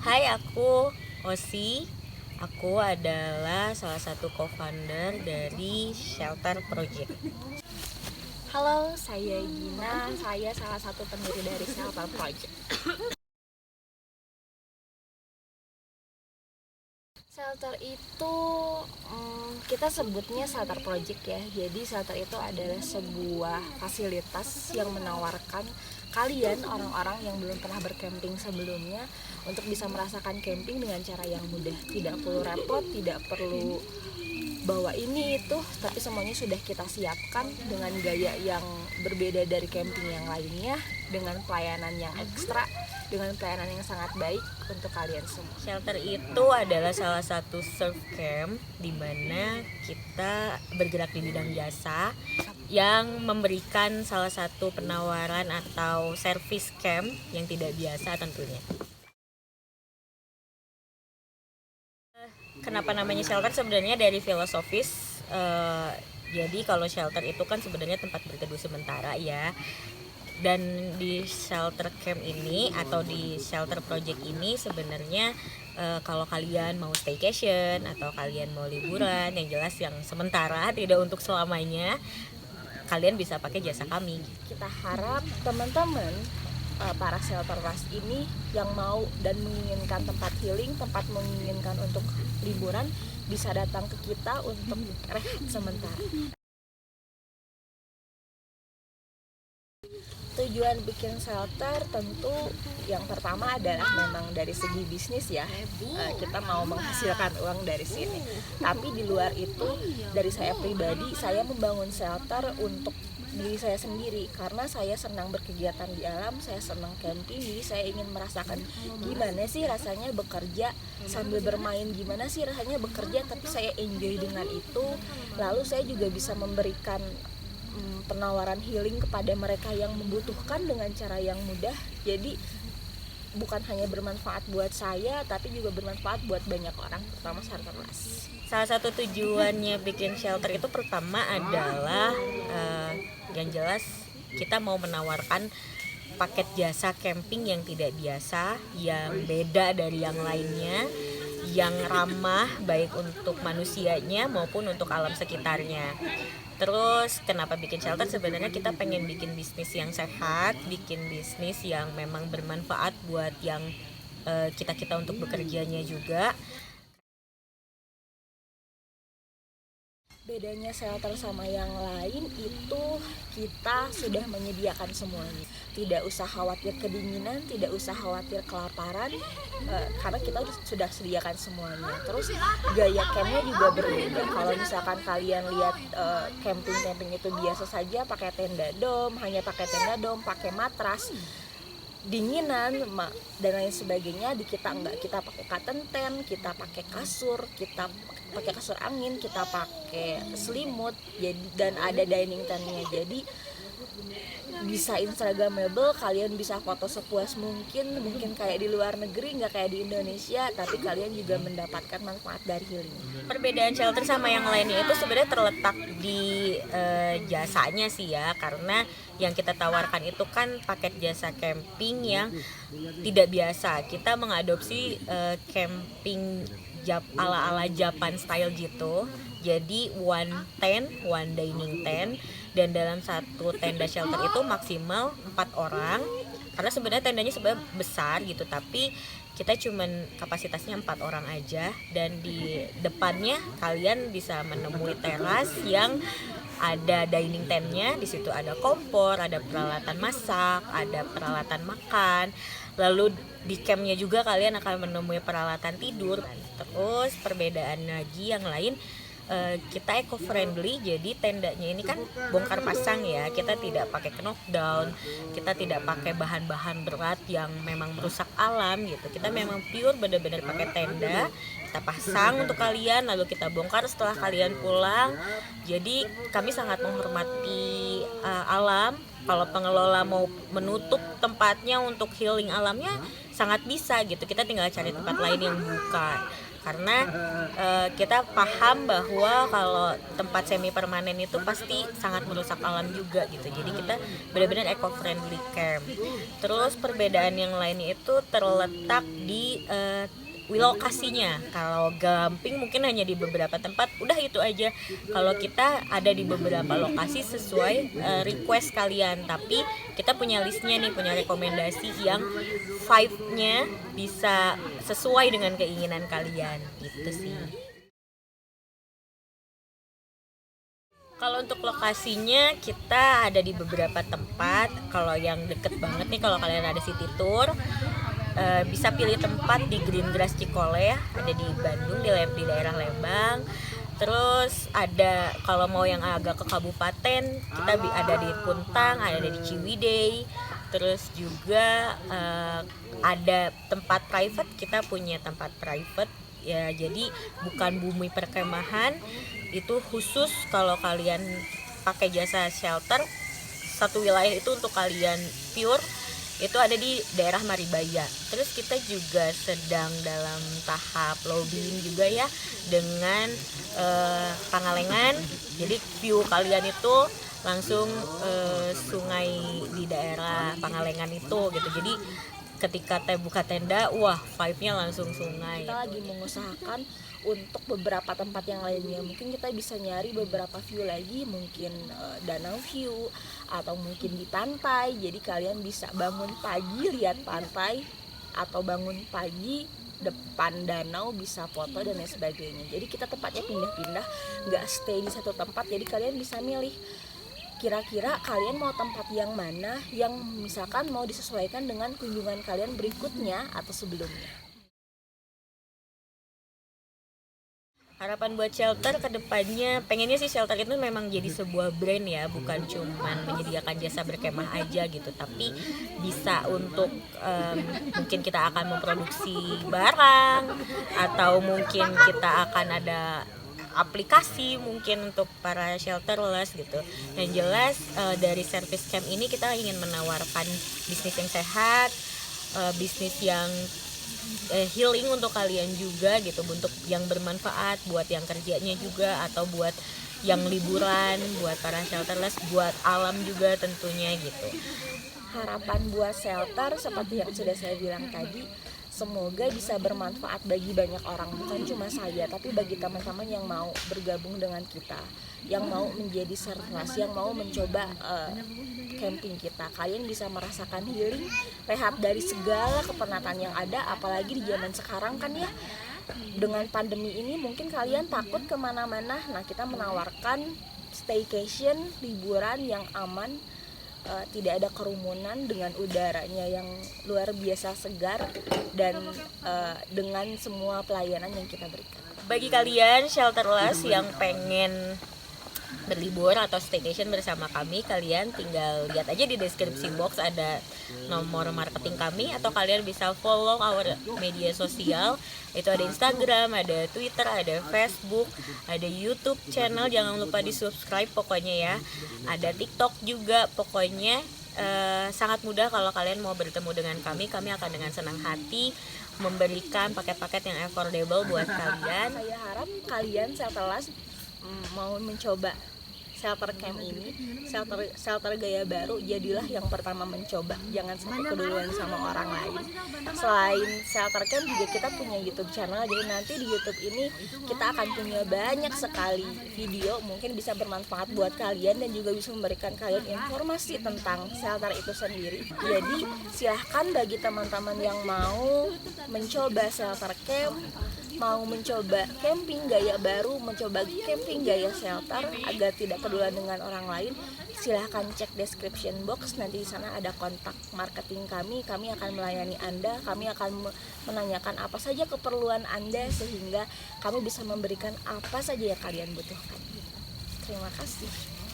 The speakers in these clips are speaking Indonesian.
Hai, aku Osi. Aku adalah salah satu co-founder dari Shelter Project. Halo, saya Gina. Saya salah satu pendiri dari Shelter Project. Shelter itu kita sebutnya Shelter Project ya. Jadi shelter itu adalah sebuah fasilitas yang menawarkan kalian orang-orang yang belum pernah bercamping sebelumnya untuk bisa merasakan camping dengan cara yang mudah. Tidak perlu repot, tidak perlu bawa ini itu, tapi semuanya sudah kita siapkan dengan gaya yang berbeda dari camping yang lainnya, dengan pelayanan yang ekstra, dengan pelayanan yang sangat baik untuk kalian semua. Shelter itu adalah salah satu surf camp di mana kita bergerak di bidang jasa yang memberikan salah satu penawaran atau service camp yang tidak biasa tentunya. Kenapa namanya shelter? Sebenarnya dari filosofis. Jadi kalau shelter itu kan sebenarnya tempat berteduh sementara ya. Dan di shelter camp ini atau di shelter project ini sebenarnya kalau kalian mau staycation atau kalian mau liburan, yang jelas yang sementara, tidak untuk selamanya, kalian bisa pakai jasa kami. Kita harap teman-teman para shelterers ini yang mau dan menginginkan tempat healing, tempat menginginkan untuk liburan, bisa datang ke kita untuk rehat sementara. Tujuan bikin shelter tentu yang pertama adalah memang dari segi bisnis ya, kita mau menghasilkan uang dari sini. Tapi di luar itu, dari saya pribadi, saya membangun shelter untuk diri saya sendiri karena saya senang berkegiatan di alam, saya senang camping, jadi saya ingin merasakan gimana sih rasanya bekerja sambil bermain, gimana sih rasanya bekerja tapi saya enjoy dengan itu. Lalu saya juga bisa memberikan penawaran healing kepada mereka yang membutuhkan dengan cara yang mudah. Jadi bukan hanya bermanfaat buat saya, tapi juga bermanfaat buat banyak orang, terutama shelterless. Salah satu tujuannya bikin shelter itu pertama adalah yang jelas kita mau menawarkan paket jasa camping yang tidak biasa, yang beda dari yang lainnya, yang ramah baik untuk manusianya maupun untuk alam sekitarnya. Terus kenapa bikin shelter? Sebenarnya kita pengen bikin bisnis yang sehat, bikin bisnis yang memang bermanfaat buat yang kita-kita untuk bekerjanya juga. Bedanya shelter sama yang lain itu kita sudah menyediakan semuanya. Tidak usah khawatir kedinginan, tidak usah khawatir kelaparan, karena kita sudah sediakan semuanya. Terus gaya campnya juga berbeda. Kalau misalkan kalian lihat camping itu biasa saja pakai tenda dom, hanya pakai tenda dom, pakai matras, dinginan dan lain sebagainya. Di kita enggak, kita pakai cotton tent, kita pakai kasur, kita pakai kasur angin, kita pakai selimut, jadi dan ada dining tentnya, jadi bisa instagramable, kalian bisa foto sepuas mungkin kayak di luar negeri, nggak kayak di Indonesia, tapi kalian juga mendapatkan manfaat dari healing. Perbedaan shelter sama yang lainnya itu sebenarnya terletak di jasanya sih ya, karena yang kita tawarkan itu kan paket jasa camping yang tidak biasa. Kita mengadopsi camping ala-ala Japan style gitu. Jadi one tent, one dining tent, dan dalam satu tenda shelter itu maksimal 4 orang. Karena sebenarnya tendanya sebenarnya besar gitu, tapi kita cuman kapasitasnya 4 orang aja. Dan di depannya kalian bisa menemui teras yang ada dining tentnya. Di situ ada kompor, ada peralatan masak, ada peralatan makan. Lalu di campnya juga kalian akan menemui peralatan tidur. Terus perbedaan lagi yang lain, kita eco friendly, jadi tendanya ini kan bongkar pasang ya, kita tidak pakai knockdown, kita tidak pakai bahan-bahan berat yang memang merusak alam gitu. Kita memang pure benar-benar pakai tenda, kita pasang untuk kalian, lalu kita bongkar setelah kalian pulang. Jadi kami sangat menghormati alam. Kalau pengelola mau menutup tempatnya untuk healing alamnya sangat bisa gitu, kita tinggal cari tempat lain yang buka. karena kita paham bahwa kalau tempat semi permanen itu pasti sangat merusak alam juga gitu. Jadi kita benar-benar eco friendly camp. Terus perbedaan yang lainnya itu terletak di lokasinya. Kalau glamping mungkin hanya di beberapa tempat, udah itu aja. Kalau kita ada di beberapa lokasi sesuai request kalian, tapi kita punya listnya nih, punya rekomendasi yang vibe-nya bisa sesuai dengan keinginan kalian gitu sih. Kalau untuk lokasinya kita ada di beberapa tempat. Kalau yang deket banget nih, kalau kalian ada city tour, bisa pilih tempat di Green Grass Cikole ya, ada di Bandung, di daerah Lembang. Terus ada kalau mau yang agak ke kabupaten, kita ada di Puntang, ada di Ciwidey. Terus juga ada tempat private, kita punya tempat private ya, jadi bukan bumi perkemahan, itu khusus kalau kalian pakai jasa shelter satu wilayah itu untuk kalian pure, itu ada di daerah Maribaya. Terus kita juga sedang dalam tahap lobbying juga ya dengan Pangalengan. Jadi view kalian itu langsung sungai di daerah Pangalengan itu gitu. Jadi ketika buka tenda, wah vibe-nya langsung sungai. Kita lagi mengusahakan untuk beberapa tempat yang lainnya, mungkin kita bisa nyari beberapa view lagi, mungkin danau view atau mungkin di pantai. Jadi kalian bisa bangun pagi lihat pantai atau bangun pagi depan danau bisa foto dan lain sebagainya. Jadi kita tempatnya pindah-pindah, nggak stay di satu tempat. Jadi kalian bisa milih kira-kira kalian mau tempat yang mana yang misalkan mau disesuaikan dengan kunjungan kalian berikutnya atau sebelumnya. Harapan buat shelter kedepannya, pengennya sih shelter itu memang jadi sebuah brand ya, bukan cuman menyediakan jasa berkemah aja gitu, tapi bisa untuk mungkin kita akan memproduksi barang, atau mungkin kita akan ada aplikasi mungkin untuk para shelterless gitu. Yang jelas dari service camp ini kita ingin menawarkan bisnis yang sehat, bisnis yang healing untuk kalian juga gitu, untuk yang bermanfaat buat yang kerjanya juga, atau buat yang liburan, buat para shelterless, buat alam juga tentunya gitu. Harapan buat shelter seperti yang sudah saya bilang tadi, semoga bisa bermanfaat bagi banyak orang, bukan cuma saya, tapi bagi teman-teman yang mau bergabung dengan kita, yang mau menjadi shelterless, yang mau mencoba camping kita. Kalian bisa merasakan healing, rehat dari segala kepenatan yang ada, apalagi di zaman sekarang kan ya, dengan pandemi ini mungkin kalian takut kemana-mana. Nah, kita menawarkan staycation, liburan yang aman, tidak ada kerumunan, dengan udaranya yang luar biasa segar, dan dengan semua pelayanan yang kita berikan. Bagi kalian shelterless yang pengen berlibur atau staycation bersama kami, kalian tinggal lihat aja di deskripsi box, ada nomor marketing kami, atau kalian bisa follow our media sosial. Itu ada Instagram, ada Twitter, ada Facebook, ada YouTube channel, jangan lupa di subscribe pokoknya ya. Ada TikTok juga, pokoknya sangat mudah kalau kalian mau bertemu dengan kami akan dengan senang hati memberikan paket-paket yang affordable buat kalian. Saya harap kalian shelterless mau mencoba shelter camp ini, shelter gaya baru, jadilah yang pertama mencoba, jangan sampai keduluan sama orang lain. Selain shelter camp juga kita punya YouTube channel, jadi nanti di YouTube ini kita akan punya banyak sekali video, mungkin bisa bermanfaat buat kalian dan juga bisa memberikan kalian informasi tentang shelter itu sendiri. Jadi silahkan bagi teman-teman yang mau mencoba shelter camp, mau mencoba camping gaya baru, mencoba camping gaya shelter agar tidak keduluan dengan orang lain, silahkan cek description box, nanti di sana ada kontak marketing kami akan melayani Anda, kami akan menanyakan apa saja keperluan Anda sehingga kami bisa memberikan apa saja yang kalian butuhkan. Terima kasih,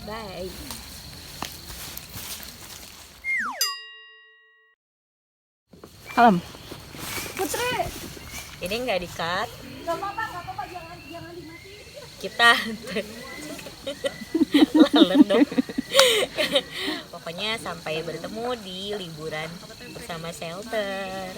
bye. Alam. Ini nggak di-cut. Gak apa-apa, jangan dimatiin. Kita laler dong. Pokoknya sampai bertemu di liburan bersama shelter.